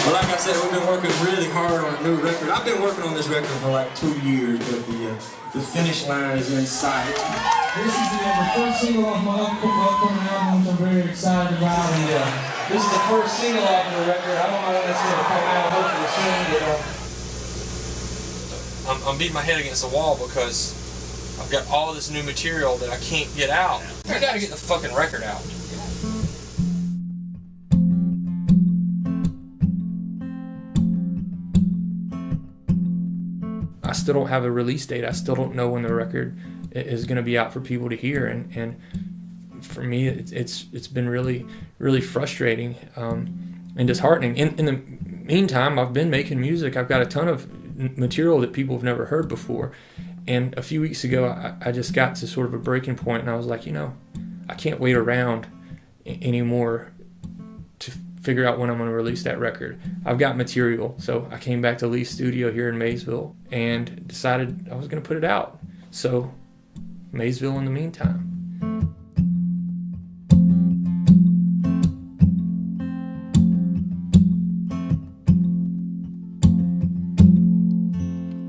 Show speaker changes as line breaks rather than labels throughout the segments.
Well, like I said, we've been working really hard on a new record. I've been working on this record for like 2 years, but the finish line is in sight.
This is the first single off my upcoming album, which I'm very excited about.
And this is the first single off of the record. I don't know when it's going to come out, hopefully soon, but I'm beating my head against the wall because I've got all this new material that I can't get out. I gotta get the fucking record out.
I still don't have a release date. I still don't know when the record is going to be out for people to hear, and for me, it's been really frustrating and disheartening. In the meantime, I've been making music. I've got a ton of material that people have never heard before, and a few weeks ago, I just got to sort of a breaking point, and I was like, I can't wait around anymore to figure out when I'm going to release that record. I've got material, so I came back to Lee's studio here in Maysville and decided I was going to put it out. So, Maysville in the meantime.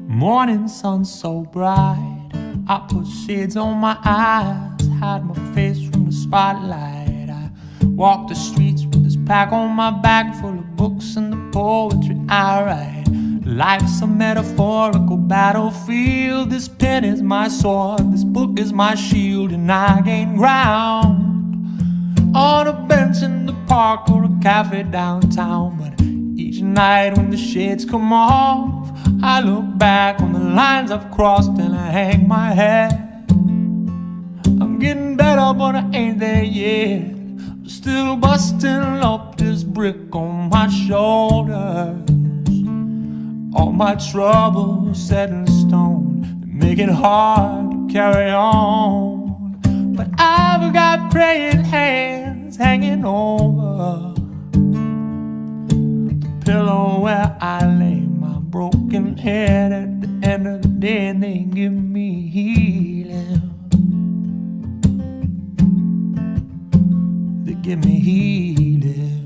Morning sun so bright, I put shades on my eyes, hide my face from the spotlight. I walk the streets with this pack on my back, full of books and the poetry I write. Life's a metaphorical battlefield. This pen is my sword, this book is my shield, and I gain ground on a bench in the park or a cafe downtown. But each night when the shades come off, I look back on the lines I've crossed and I hang my head. I'm getting better, but I ain't there yet. I'm still busting up this brick on my shoulders. All my troubles set in stone, make it hard to carry on. But I've got praying hands hanging over the pillow where I lay my broken head. At the end of the day, and they give me healing. They give me healing.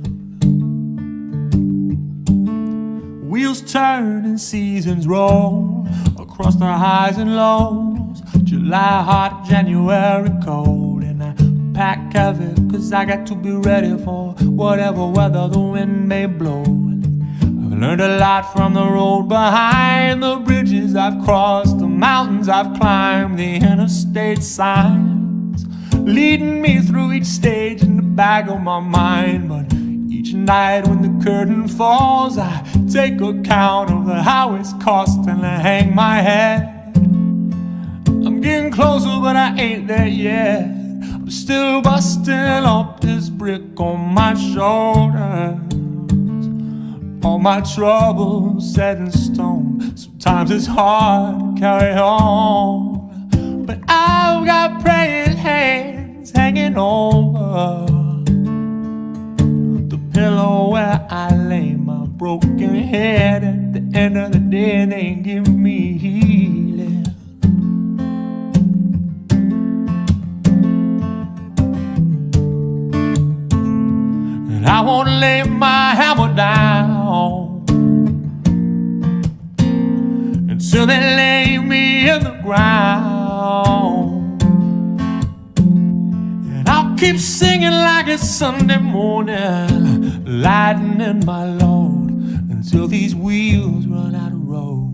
Wheels turn and seasons roll across the highs and lows. July hot, January cold, and I pack heavy 'cause I got to be ready for whatever weather the wind may blow. I've learned a lot from the road behind, the bridges I've crossed, the mountains I've climbed, the interstate signs leading me through each stage in the back of my mind. But each night when the curtain falls, I take account of the highway's cost and I hang my head. I'm getting closer, but I ain't there yet. I'm still busting up this brick on my shoulders. All my troubles set in stone. Sometimes it's hard to carry on, but I've got praying hands hanging over the pillow where I lay my broken head. At the end of the day, they give me healing. And I won't lay my hammer down until they lay me in the ground. And I'll keep singing like it's Sunday morning, lightening my load until these wheels run out of road.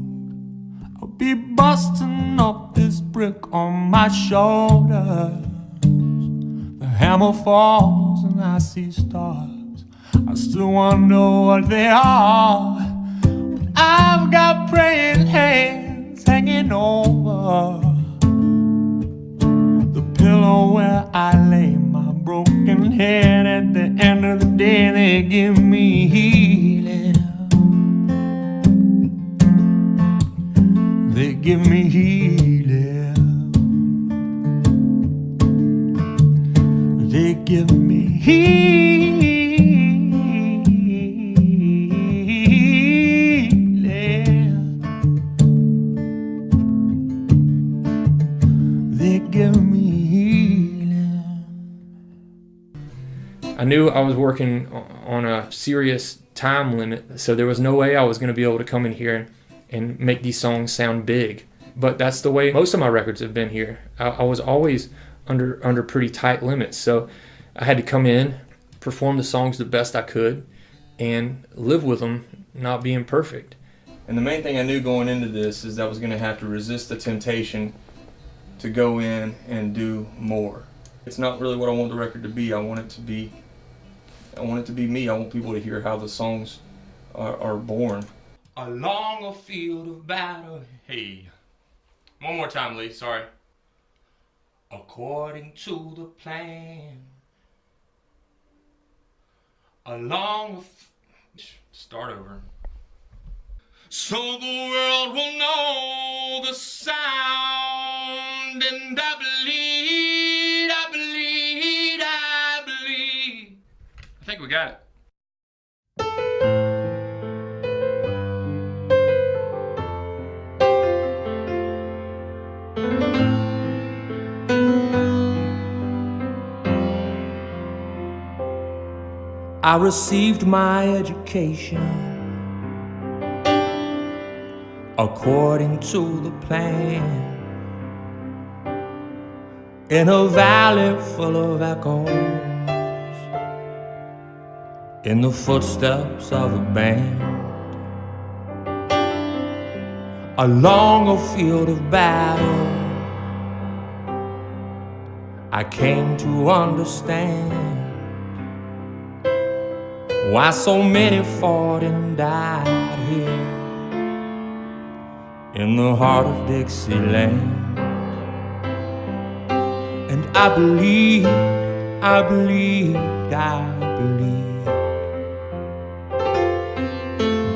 I'll be busting up this brick on my shoulders. The hammer falls and I see stars. I still wanna know what they are, but I've got praying hands hanging over the pillow where I lay my broken head. At the end of the day, they give me healing. They give me healing. They give me healing. They give me healing.
I knew I was working on a serious time limit, so there was no way I was going to be able to come in here and make these songs sound big. But that's the way most of my records have been here. I was always under pretty tight limits, so I had to come in, perform the songs the best I could, and live with them not being perfect.
And the main thing I knew going into this is that I was going to have to resist the temptation to go in and do more. It's not really what I want the record to be. I want it to be me. I want people to hear how the songs are born.
Along a field of battle. Hey. One more time, Lee. Sorry. According to the plan. Start over. So the world will know the sound, and I believe. I think we got it.
I received my education according to the plan, in a valley full of echoes, in the footsteps of a band, along a field of battle. I came to understand why so many fought and died here in the heart of Dixieland. And I believe,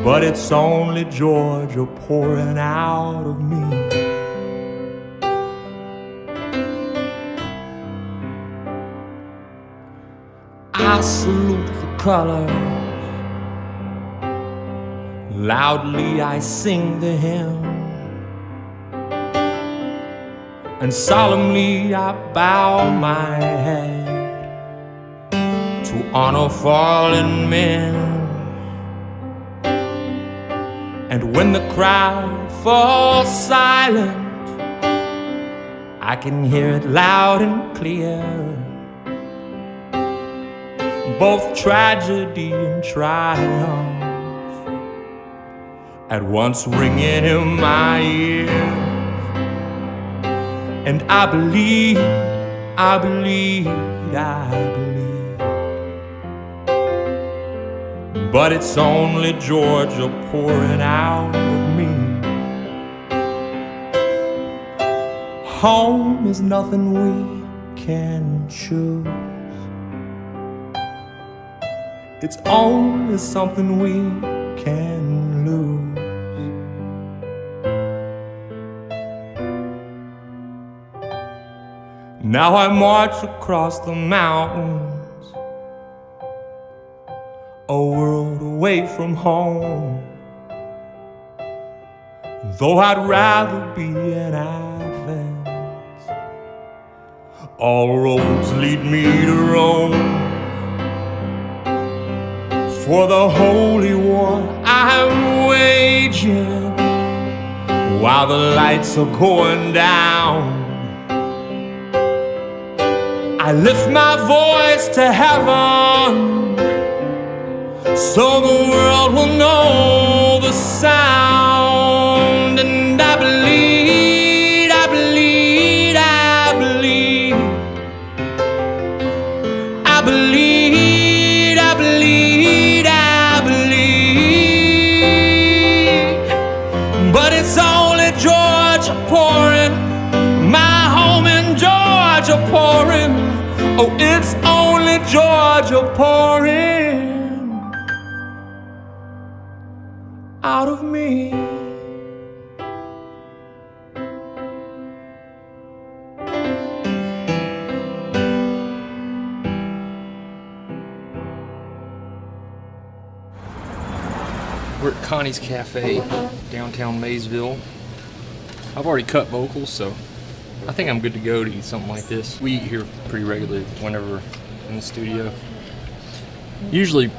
but it's only Georgia pouring out of me. I salute the colors, loudly I sing the hymn, and solemnly I bow my head to honor fallen men. And when the crowd falls silent, I can hear it loud and clear, both tragedy and triumph at once ringing in my ears. And I believe, but it's only Georgia pouring out of me. Home is nothing we can choose, it's only something we can lose. Now I march across the mountains, a world away from home, though I'd rather be in Athens. All roads lead me to Rome, for the holy war I'm waging while the lights are going down. I lift my voice to heaven so the world will know the sound. And I believe, but it's only Georgia pouring, my home in Georgia pouring. Oh, it's only Georgia pouring out of me.
We're at Connie's Cafe, downtown Maysville. I've already cut vocals, so I think I'm good to go to eat something like this. We eat here pretty regularly whenever in the studio. Usually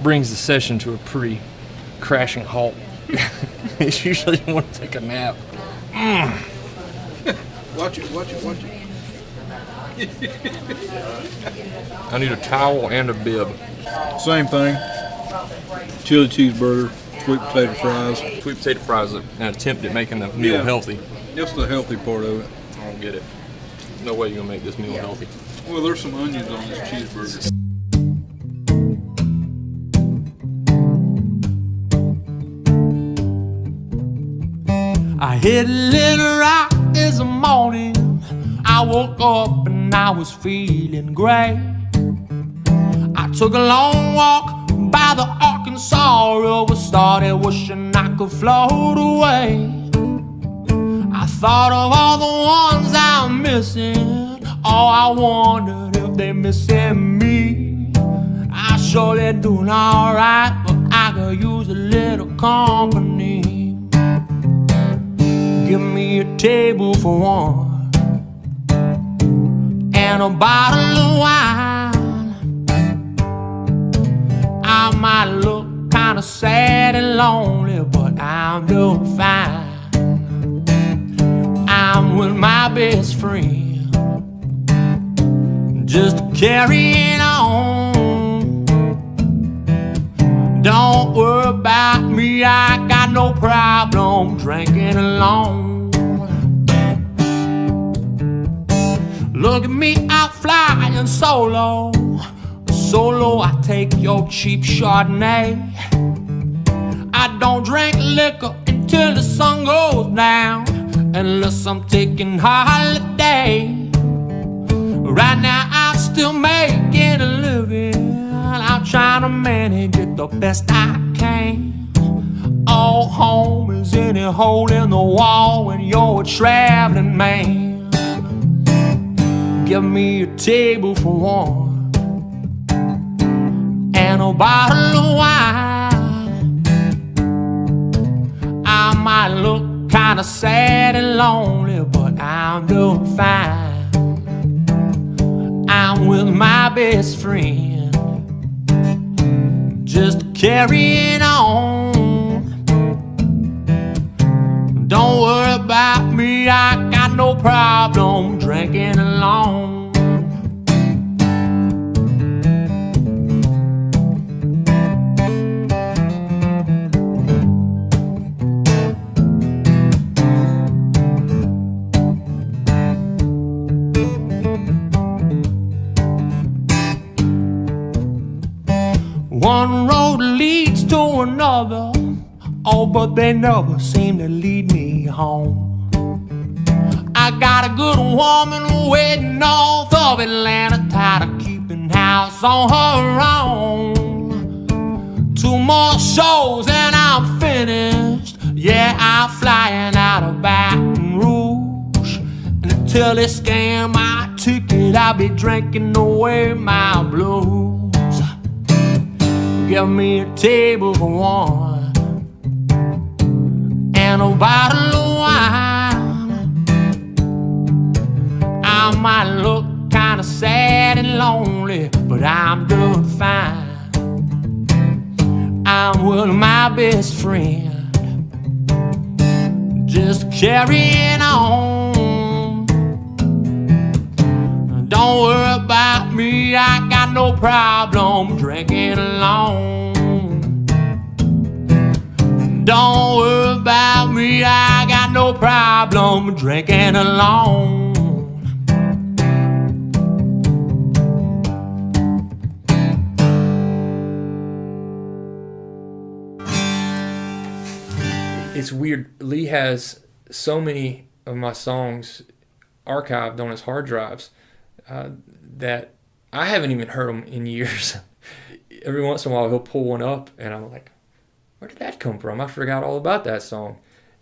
brings the session to a pretty crashing halt. It's usually you want to take a nap.
Watch it.
I need a towel and a bib.
Same thing. Chili cheeseburger, sweet potato fries.
Sweet potato fries, an attempt at making the meal
Yeah.
healthy.
Just the healthy part of it.
I don't get it. No way you're gonna make this meal healthy.
Well, there's some onions on this cheeseburger.
I hit a little rock this morning. I woke up and I was feeling great. I took a long walk by the Arkansas River, started wishing I could float away. I thought of all the ones I'm missing. Oh, I wondered if they're missing me. I surely doing alright, but I could use a little company. Give me a table for one and a bottle of wine. I might look kinda sad and lonely, but I'm doing fine. I'm with my best friend, just carrying on. Don't worry about me, I got no problem drinking alone. Look at me out flying solo. Solo, I take your cheap Chardonnay. I don't drink liquor until the sun goes down, unless I'm taking holiday. Right now I'm still making a living. I'm trying to manage it the best I can. All home is any hole in the wall when you're a traveling man. Give me a table for one and a bottle of wine. I might look kinda sad and lonely, but I'm doing fine. I'm with my best friend, just carrying on. Don't worry about me, I got no problem drinking alone. One road leads to another, oh, but they never seem to lead me home. I got a good woman waiting north of Atlanta, tired of keeping house on her own. 2 more shows and I'm finished. Yeah, I'm flying out of Baton Rouge, and until they scan my ticket, I'll be drinking away my blues. Give me a table for one and a bottle of wine. I might look kinda sad and lonely, but I'm doing fine. I'm with my best friend, just carrying on. Don't worry about me, I got no problem drinking alone. Don't worry about me, I got no problem drinking alone.
It's weird. Lee has so many of my songs archived on his hard drives that I haven't even heard them in years. Every once in a while he'll pull one up and I'm like, where did that come from? I forgot all about that song.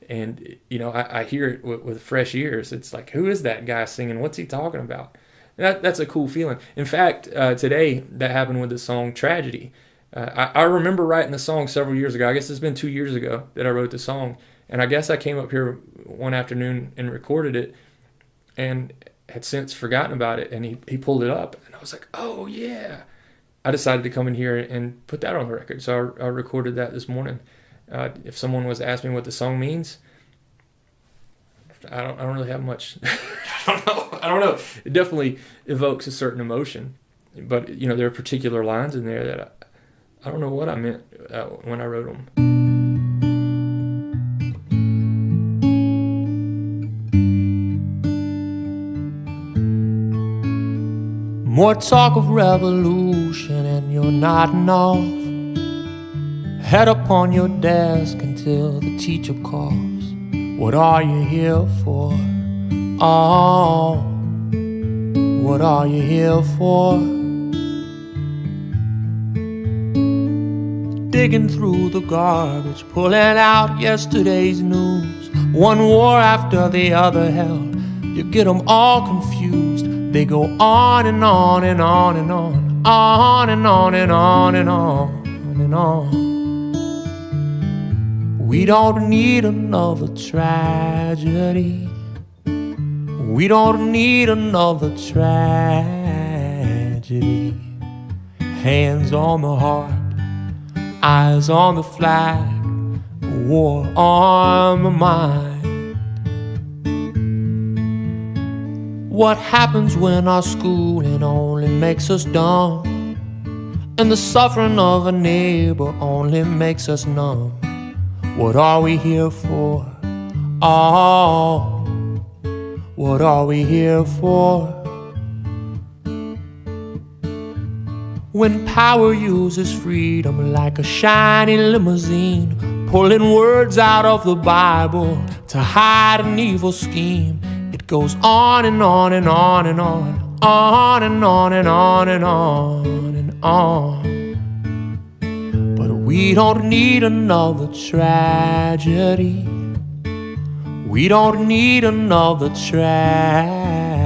And, you know, I hear it with fresh ears. It's like, who is that guy singing? What's he talking about? That's a cool feeling. In fact, today that happened with the song Tragedy. I remember writing the song several years ago. I guess it's been 2 years ago that I wrote the song. And I guess I came up here one afternoon and recorded it and had since forgotten about it. And he pulled it up. And I was like, oh, yeah. I decided to come in here and put that on the record. So I recorded that this morning. If someone was to ask me what the song means, I don't really have much. I don't know. It definitely evokes a certain emotion, but you know, there are particular lines in there that I don't know what I meant when I wrote them.
More talk of revolution and you're nodding off. Head up on your desk until the teacher calls. What are you here for? Oh, what are you here for? Digging through the garbage, pulling out yesterday's news. One war after the other, hell, you get them all confused. They go on and on and on and on, on and on and on and on and on. We don't need another tragedy. We don't need another tragedy. Hands on the heart, eyes on the flag, war on the mind. What happens when our schooling only makes us dumb, and the suffering of a neighbor only makes us numb? What are we here for? Oh, what are we here for? When power uses freedom like a shiny limousine, pulling words out of the Bible to hide an evil scheme, it goes on and on and on and on, on and on and on and on and on. But we don't need another tragedy. We don't need another tragedy.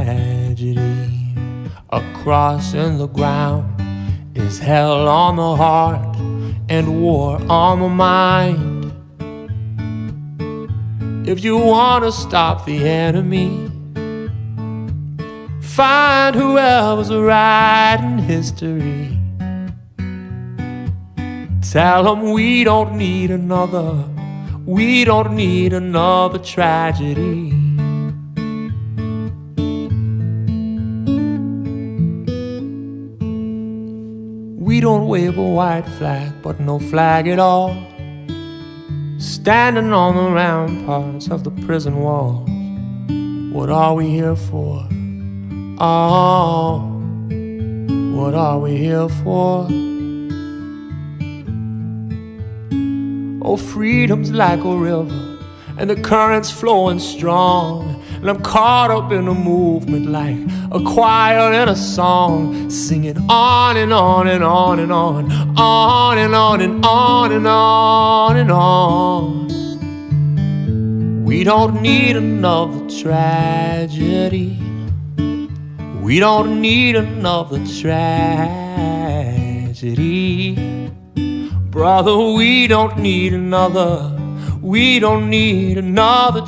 A cross in the ground is hell on the heart and war on the mind. If you want to stop the enemy, find whoever's writing history. Tell them we don't need another tragedy. We don't wave a white flag, but no flag at all, standing on the ramparts of the prison walls. What are we here for? Oh, what are we here for? Oh, freedom's like a river, and the current's flowing strong, and I'm caught up in a movement like a choir in a song, singing on and on and on and on, on and on and on and on and on. We don't need another tragedy. We don't need another tragedy. Brother, we don't need another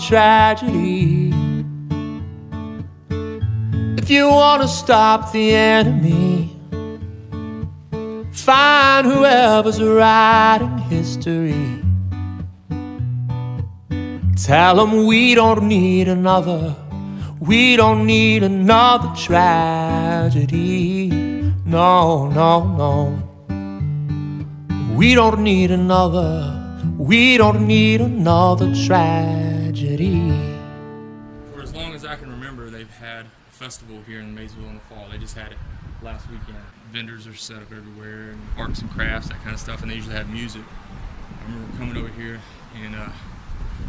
tragedy. If you want to stop the enemy, find whoever's writing history. Tell them we don't need another tragedy. No, no, no. We don't need another tragedy.
For as long as I can remember, they've had a festival here in Maysville in the fall. They just had it last weekend. Vendors are set up everywhere, and arts and crafts, that kind of stuff, and they usually have music. I remember coming over here and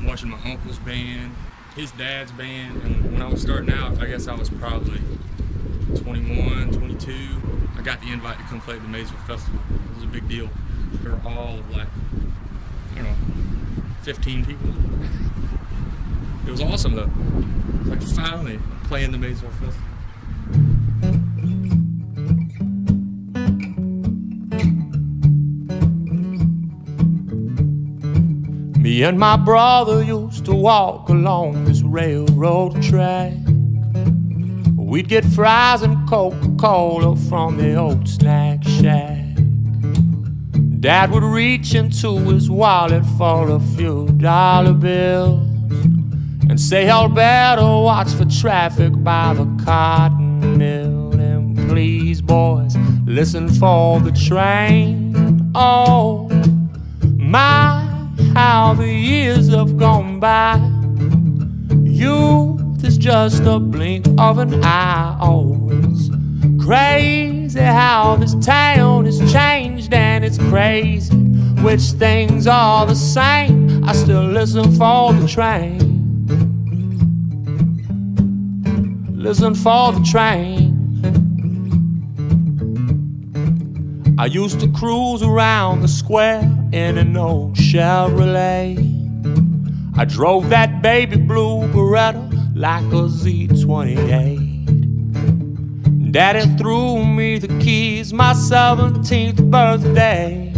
watching my uncle's band, his dad's band, and when I was starting out, I guess I was probably 21, 22. I got the invite to come play at the Maysville Festival. It was a big deal. There were all of like, I don't know, 15 people. It was awesome though. Like finally playing the Maysville Festival.
Me and my brother used to walk along this railroad track. We'd get fries and Coca-Cola from the old snack shack. Dad would reach into his wallet for a few dollar bills and say, y'all better watch for traffic by the cotton mill. And please, boys, listen for the train. Oh, my, how the years have gone by. Youth is just a blink of an eye. Oh, it's crazy how this town has changed, and it's crazy which things are the same. I still listen for the train. Listen for the train. I used to cruise around the square in an old Chevrolet. I drove that baby blue Beretta like a Z28. Daddy threw me the keys my 17th birthday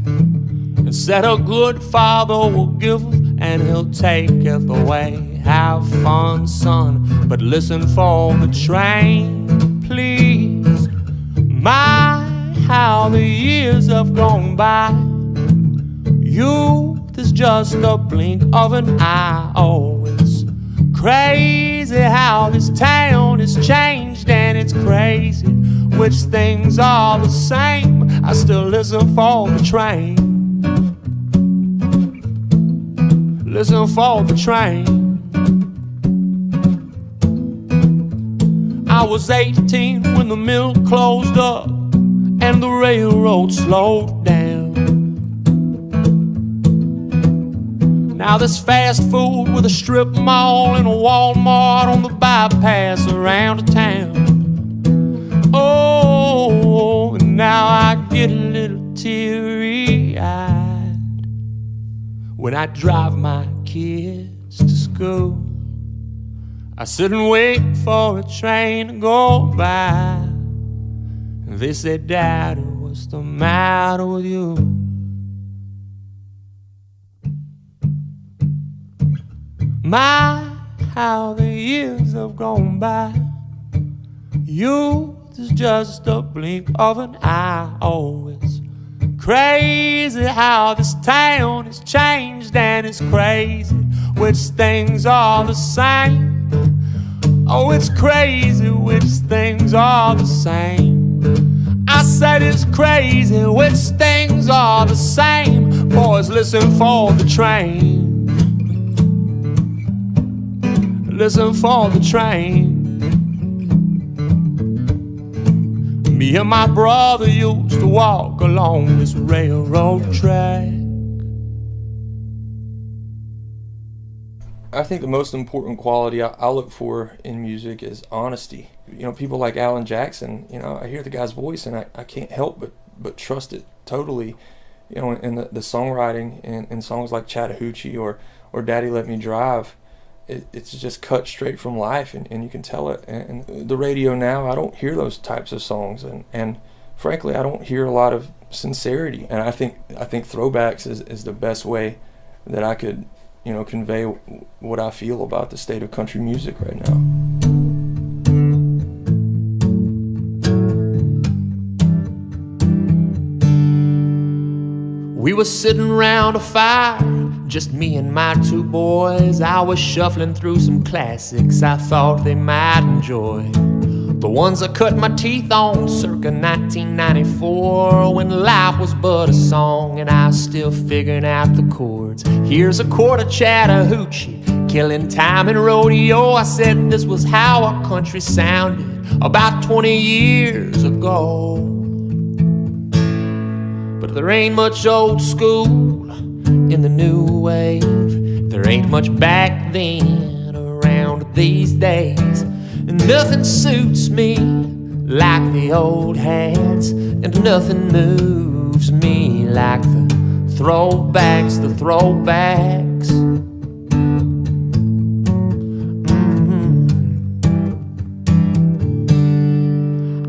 and said a good father will give and he'll take it away. Have fun, son, but listen for the train, please. My, how the years have gone by. Youth is just a blink of an eye. Oh, it's crazy how this town has changed, and it's crazy which things are the same. I still listen for the train. Listen for the train. I was 18 when the mill closed up and the railroad slowed down. Now there's fast food with a strip mall and a Walmart on the bypass around town. Oh, and now I get a little teary-eyed when I drive my kids to school. I sit and wait for a train to go by. And they say, Daddy, what's the matter with you? My, how the years have gone by. Youth is just a blink of an eye. Oh, it's crazy how this town has changed, and it's crazy which things are the same. Oh, it's crazy which things are the same. I said it's crazy which things are the same. Boys, listen for the train. Listen for the train. Me and my brother used to walk along this railroad track.
I think the most important quality I look for in music is honesty. You know, people like Alan Jackson, you know, I hear the guy's voice and I can't help but trust it totally. You know, in the songwriting in songs like Chattahoochee or Daddy Let Me Drive, it's just cut straight from life, and you can tell it. And the radio now, I don't hear those types of songs, and frankly, I don't hear a lot of sincerity. And I think throwbacks is the best way that I could, you know, convey what I feel about the state of country music right now.
We were sitting round a fire, just me and my two boys. I was shuffling through some classics I thought they might enjoy. The ones I cut my teeth on circa 1994, when life was but a song and I was still figuring out the chords. Here's a chord of Chattahoochee, killing time in rodeo. I said this was how our country sounded about 20 years ago. But there ain't much old school in the new wave. There ain't much back then around these days. And nothing suits me like the old hats, and nothing moves me like the throwbacks.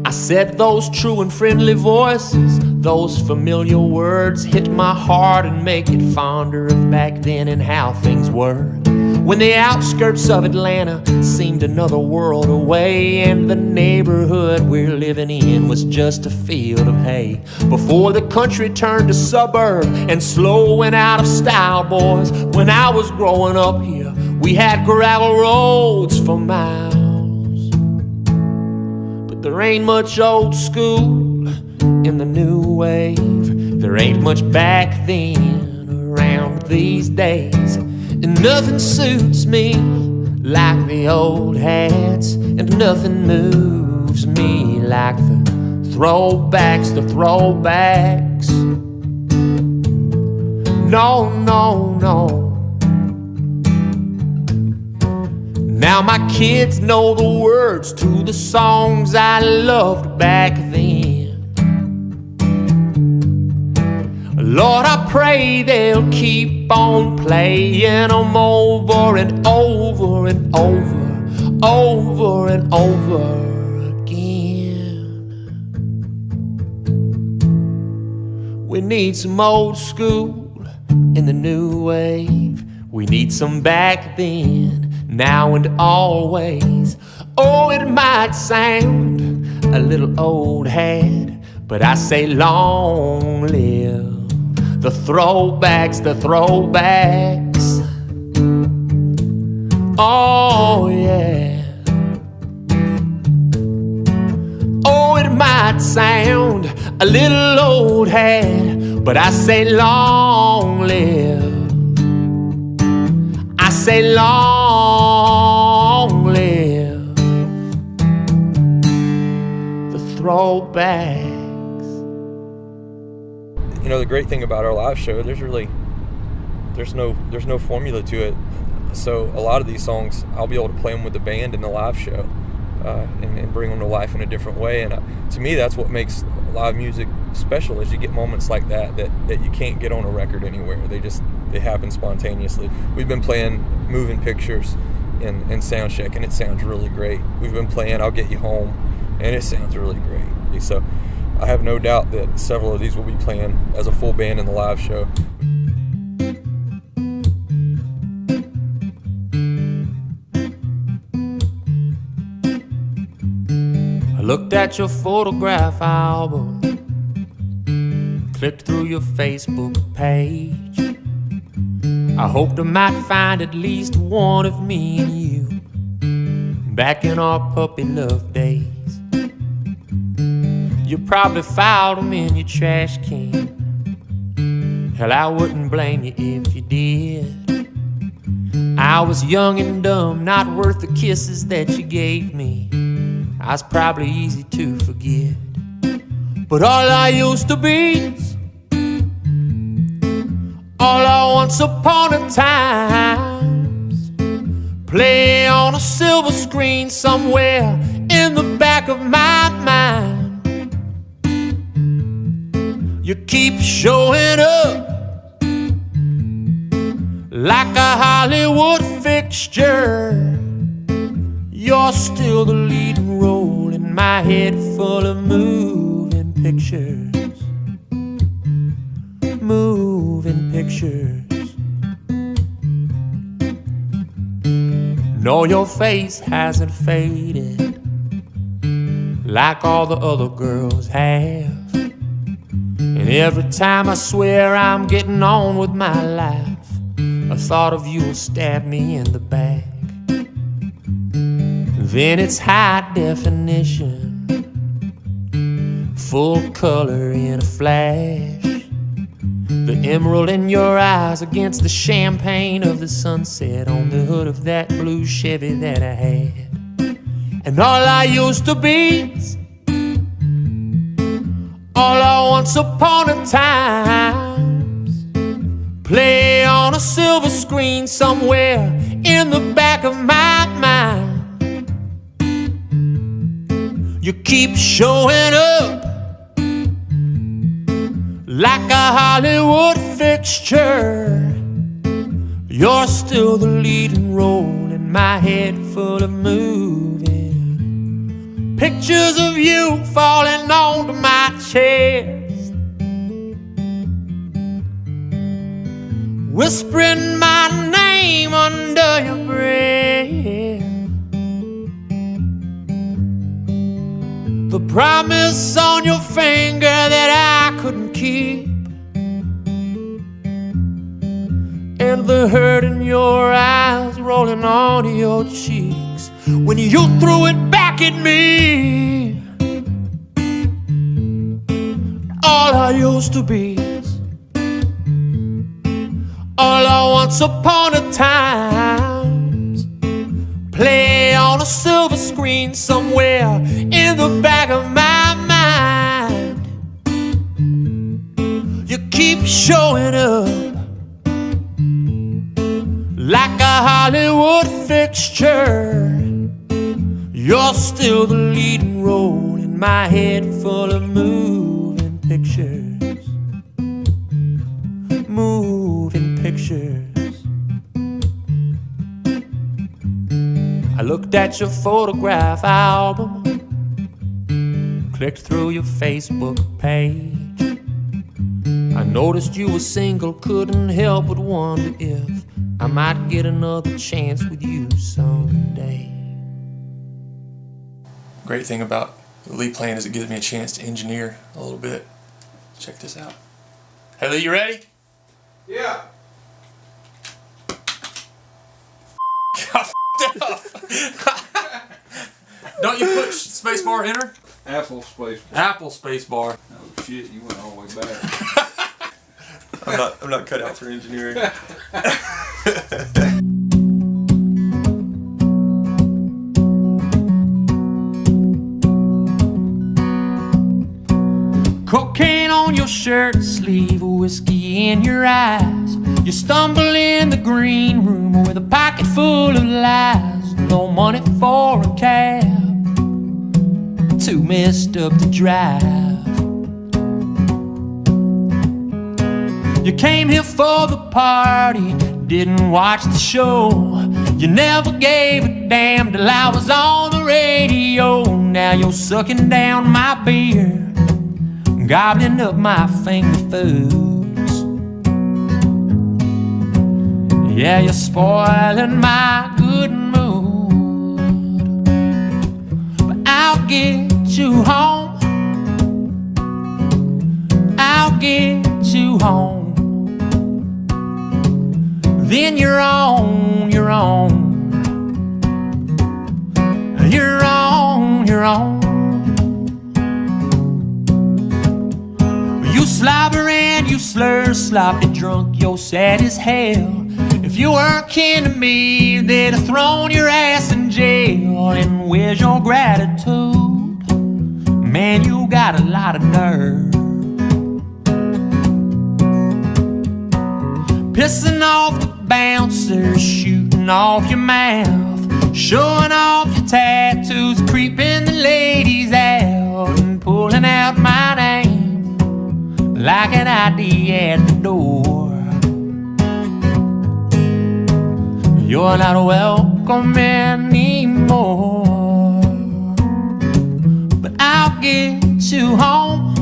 I said those true and friendly voices, those familiar words hit my heart and make it fonder of back then and how things were. When the outskirts of Atlanta seemed another world away, and the neighborhood we're living in was just a field of hay. Before the country turned to suburb and slow went out of style, boys. When I was growing up here, we had gravel roads for miles. But there ain't much old school in the new wave. There ain't much back then around these days. And nothing suits me like the old hats, and nothing moves me like the throwbacks, the throwbacks. No, no, no. Now my kids know the words to the songs I loved back then. Lord, I pray they'll keep on playing them over and over and over, over and over again. We need some old school in the new wave. We need some back then, now and always. Oh, it might sound a little old hat, but I say long live the throwbacks, the throwbacks. Oh, yeah. Oh, it might sound a little old hat, but I say long live. I say long live the throwbacks.
You know, the great thing about our live show, there's no formula to it. So a lot of these songs, I'll be able to play them with the band in the live show, and bring them to life in a different way. And to me, that's what makes live music special, is you get moments like that you can't get on a record anywhere. They happen spontaneously. We've been playing Moving Pictures in Soundcheck, and it sounds really great. We've been playing I'll Get You Home, and it sounds really great. So I have no doubt that several of these will be playing as a full band in the live show.
I looked at your photograph album, clicked through your Facebook page. I hoped I might find at least one of me and you back in our puppy love days. You probably filed them in your trash can. Hell, I wouldn't blame you if you did. I was young and dumb, not worth the kisses that you gave me. I was probably easy to forget. But all I used to be, all I once upon a time, play on a silver screen somewhere in the back of my mind. You keep showing up like a Hollywood fixture. You're still the leading role in my head full of moving pictures. Moving pictures. No, your face hasn't faded like all the other girls have. And every time I swear I'm getting on with my life, a thought of you will stab me in the back. Then it's high definition, full color in a flash. The emerald in your eyes against the champagne of the sunset on the hood of that blue Chevy that I had. And all I used to be, all I once upon a time, play on a silver screen somewhere in the back of my mind. You keep showing up like a Hollywood fixture. You're still the leading role in my head full of moving pictures of you falling onto my chest, whispering my name under your breath. promise on your finger that I couldn't keep, and the hurt in your eyes rolling onto your cheeks when you threw it back at me. All I used to be, all I once upon a times, play on a silver screen somewhere in the back of my mind. You keep showing up like a Hollywood fixture. You're still the leading role in my head full of moving pictures. Moving pictures. I looked at your photograph album, clicked through your Facebook page. I noticed you were single, couldn't help but wonder if I might get another chance with you someday.
Great thing about the Lee playing is it gives me a chance to engineer a little bit. Check this out. Hey Lee, you ready?
Yeah.
Don't you put spacebar enter?
Apple space.
Apple spacebar.
Oh shit, you went all the way back.
I'm not cut out for engineering.
Cocaine on your shirt sleeve, whiskey in your eyes. You stumble in the green room with a pocket full of lies. No money for a cab, too messed up to drive. You came here for the party, didn't watch the show. You never gave a damn till I was on the radio. Now you're sucking down my beer, gobbling up my finger foods. Yeah, you're spoiling my good mood, but I'll get you home. I'll get you home. Then you're on your own. You're on your own. You slobber and you slur, sloppy drunk, you're sad as hell. If you weren't kin to me, they'd have thrown your ass in jail. And where's your gratitude? Man, you got a lot of nerve. Pissing off the bouncers, shooting off your mouth, showing off your tattoos, creeping the ladies out, and pulling out my name like an ID at the door. You're not welcome anymore, but I'll get you home.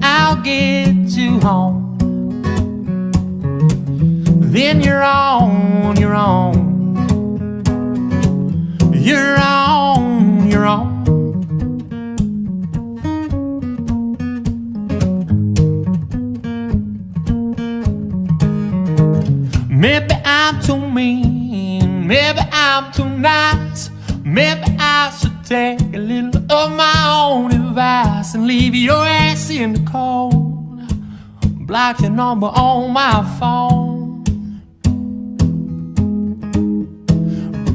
I'll get you home. Then you're on your own. You're on your own. Maybe I'm too mean, maybe I'm too nice. Maybe I should take a little of my own advice and leave your ass in the cold. Block your number on my phone.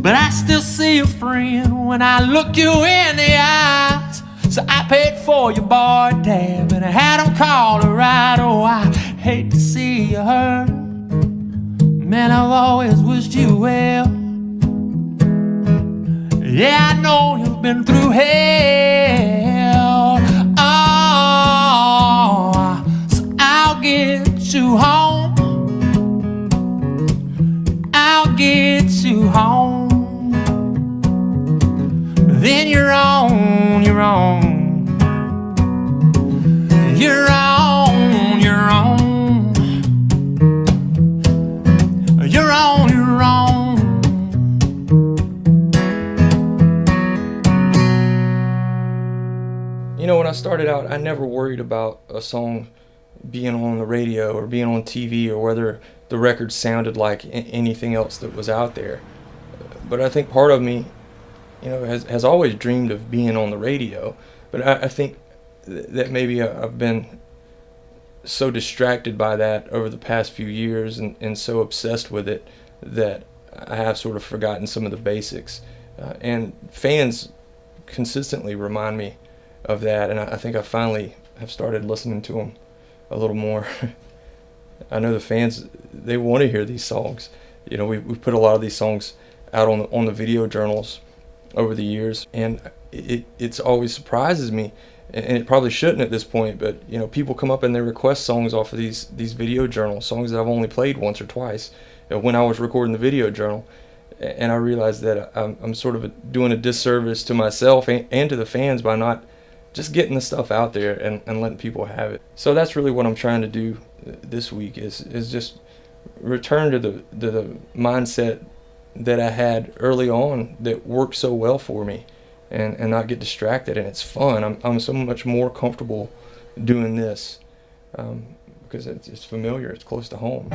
But I still see a friend when I look you in the eyes. So I paid for your bar tab and I had them call a ride. Oh, I hate to see you hurt. Man, I've always wished you well. Yeah, I know you've been through hell. Oh, so I'll get you home. I'll get you home. Then you're on your own. You're on your own. You're on your own.
started out, I never worried about a song being on the radio or being on TV or whether the record sounded like anything else that was out there. But I think part of me, has always dreamed of being on the radio. But I think that maybe I've been so distracted by that over the past few years and so obsessed with it that I have sort of forgotten some of the basics. And fans consistently remind me of that, and I think I finally have started listening to them a little more. I know the fans, they want to hear these songs. We've put a lot of these songs out on the video journals over the years, and it's always surprises me, and it probably shouldn't at this point, but people come up and they request songs off of these video journals, songs that I've only played once or twice when I was recording the video journal. And I realized that I'm sort of doing a disservice to myself and to the fans by not just getting the stuff out there and letting people have it. So that's really what I'm trying to do this week is just return to the mindset that I had early on that worked so well for me, and not get distracted. And it's fun. I'm so much more comfortable doing this because it's familiar. It's close to home.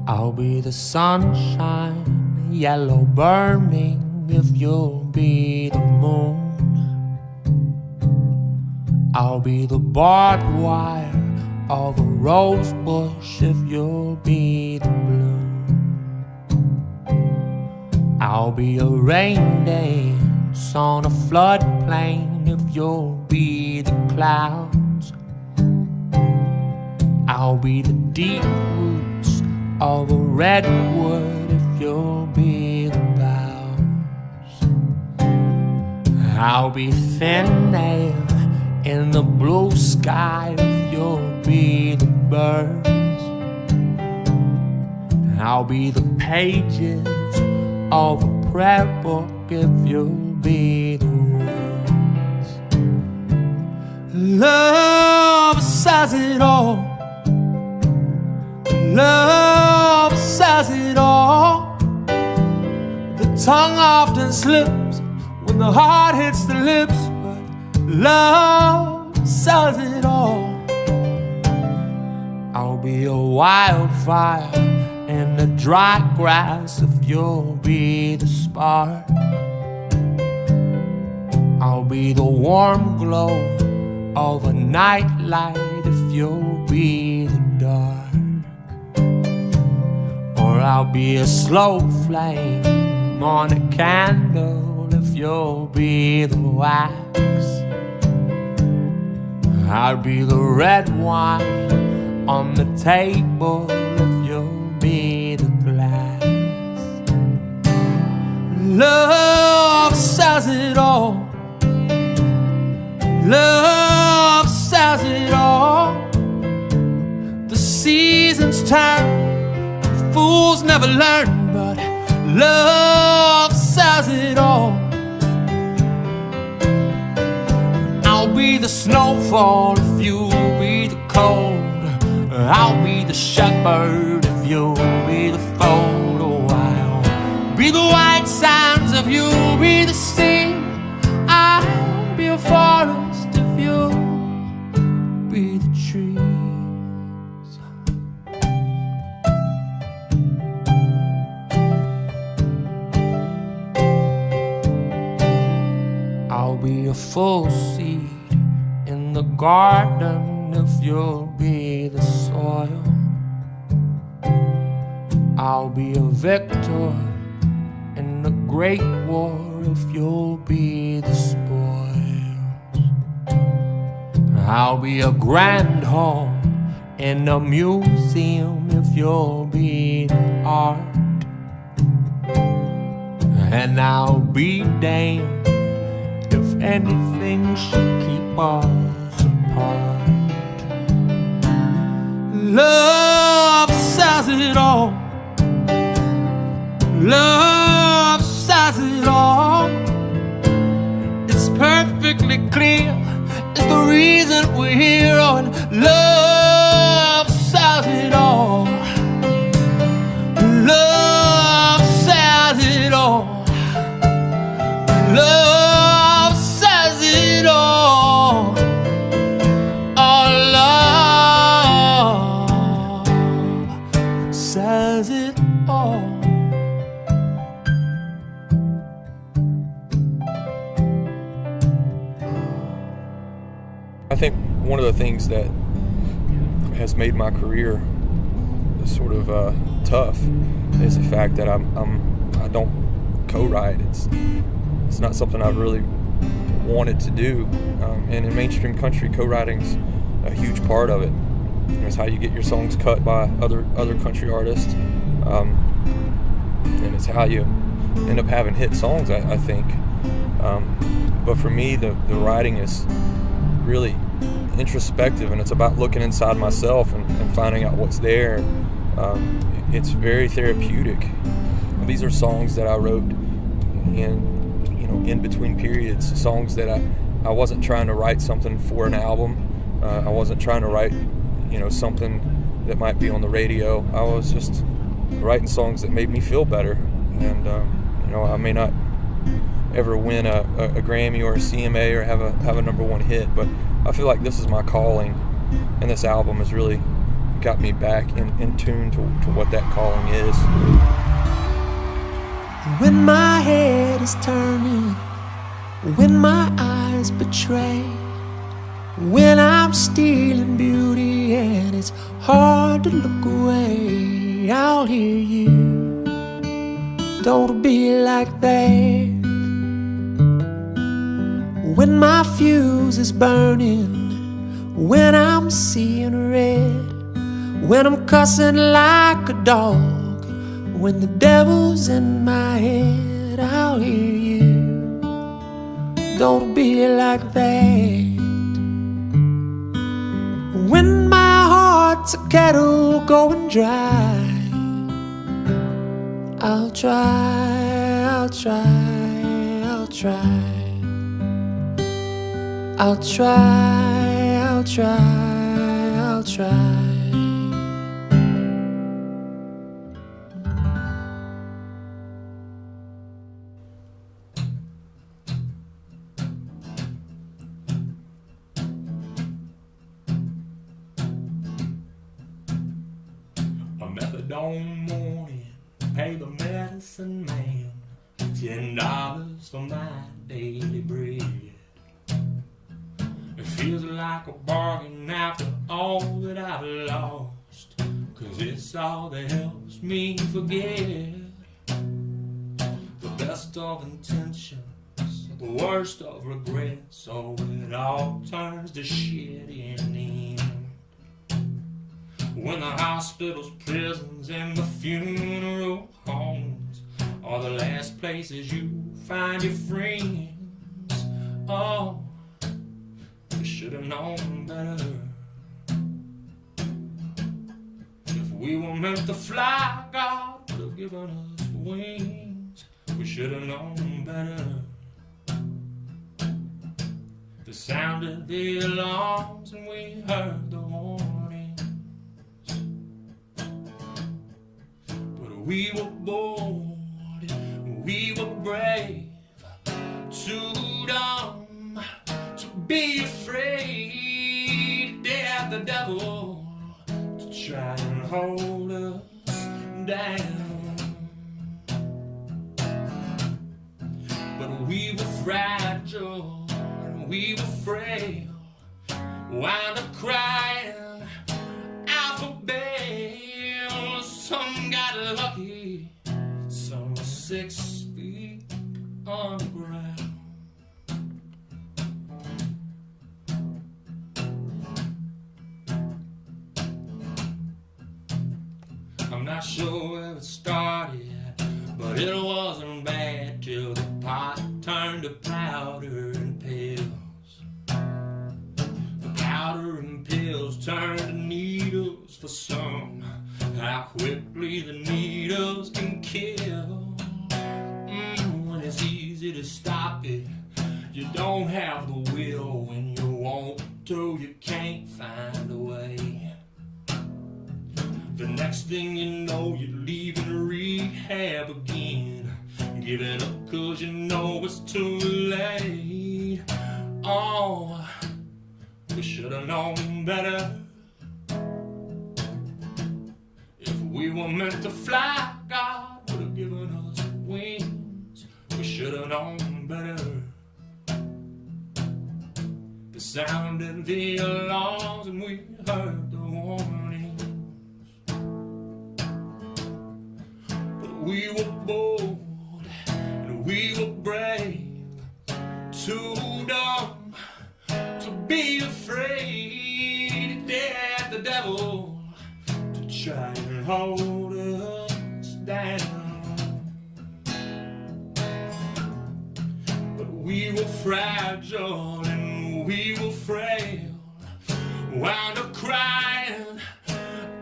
I'll be the sunshine, yellow burning, if you'll be the moon. I'll be the barbed wire of a rose bush, if you'll be the bloom. I'll be a rain dance on a floodplain, if you'll be the clouds. I'll be the deep roots of a redwood, if you'll be the boughs. I'll be thin air in the blue sky, if you'll be the birds. I'll be the pages of a prayer book, if you'll be the words. Love says it all. Love says it all. The tongue often slips when the heart hits the lips, but love says it all. I'll be a wildfire in the dry grass, if you'll be the spark. I'll be the warm glow of a nightlight, if you'll be the dark. Or I'll be a slow flame on a candle, if you'll be the wax. I'll be the red wine on the table, if you'll be the glass. Love says it all. Love says it all. The seasons turn, fools never learn, but love says it all. I'll be the snowfall, if you'll be the cold. I'll be the shepherd, if you'll be the fold. Oh, I'll be the white sands, if you'll be the sea. I'll be a forest, if you'll be the trees. I'll be a full seed in the garden, if you'll be the soil. I'll be a victor in the great war, if you'll be the spoils. I'll be a grand hall in a museum, if you'll be the art. And I'll be damned if anything should keep us apart. Love says it all. Love says it all. It's perfectly clear. It's the reason we're here. And love says it all. Love says
one of the things that has made my career sort of tough is the fact that I don't co-write. It's not something I've really wanted to do, and in mainstream country, co-writing's a huge part of it. It's how you get your songs cut by other country artists, and it's how you end up having hit songs, I think. But for me, the writing is really introspective, and it's about looking inside myself and finding out what's there. It's very therapeutic. These are songs that I wrote in between periods, songs that I wasn't trying to write something for an album. I wasn't trying to write something that might be on the radio. I was just writing songs that made me feel better. And I may not ever win a Grammy or a CMA or have a #1 hit, but I feel like this is my calling, and this album has really got me back in tune to what that calling is.
When my head is turning, when my eyes betray, when I'm stealing beauty and it's hard to look away, I'll hear you. Don't be like that. When my fuse is burning, when I'm seeing red, when I'm cussing like a dog, when the devil's in my head, I'll hear you. Don't be like that. When my heart's a kettle going dry, I'll try, I'll try, I'll try. I'll try, I'll try, I'll try. A methadone morning, pay the medicine man $10 for my daily bread. It feels like a bargain after all that I've lost, 'cause it's all that helps me forget the best of intentions, the worst of regrets. So it all turns to shit in the end. When the hospitals, prisons, and the funeral homes are the last places you find your friends. Oh, we should have known better. If we were meant to fly, God would have given us wings. We should have known better. They sounded the alarms and we heard the warnings, but we were bold, we were brave, too dumb to be afraid. Dare the devil to try and hold us down, but we were fragile and we were frail, wound up crying out for bail. Some got lucky, some were 6 feet underground. I'm not sure where it started, but it wasn't bad till the pot turned to powder and pills. The powder and pills turned to needles for some. How quickly the needles can kill. When it's easy to stop it, you don't have the will. When you want to, you can't find a way. The next thing you know, you're leaving rehab again, giving up 'cause you know it's too late. Oh, we should have known better. If we were meant to fly, God would have given us wings. We should have known better. They sounded the alarms and we heard the warnings. But we were bold and we were brave, too dumb to be afraid to dare the devil to try and hold us down. But we were fragile and we were frail, wound up crying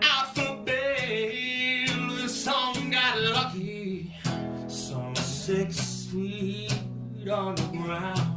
out for bail. Some got lucky, some 6 feet on the ground.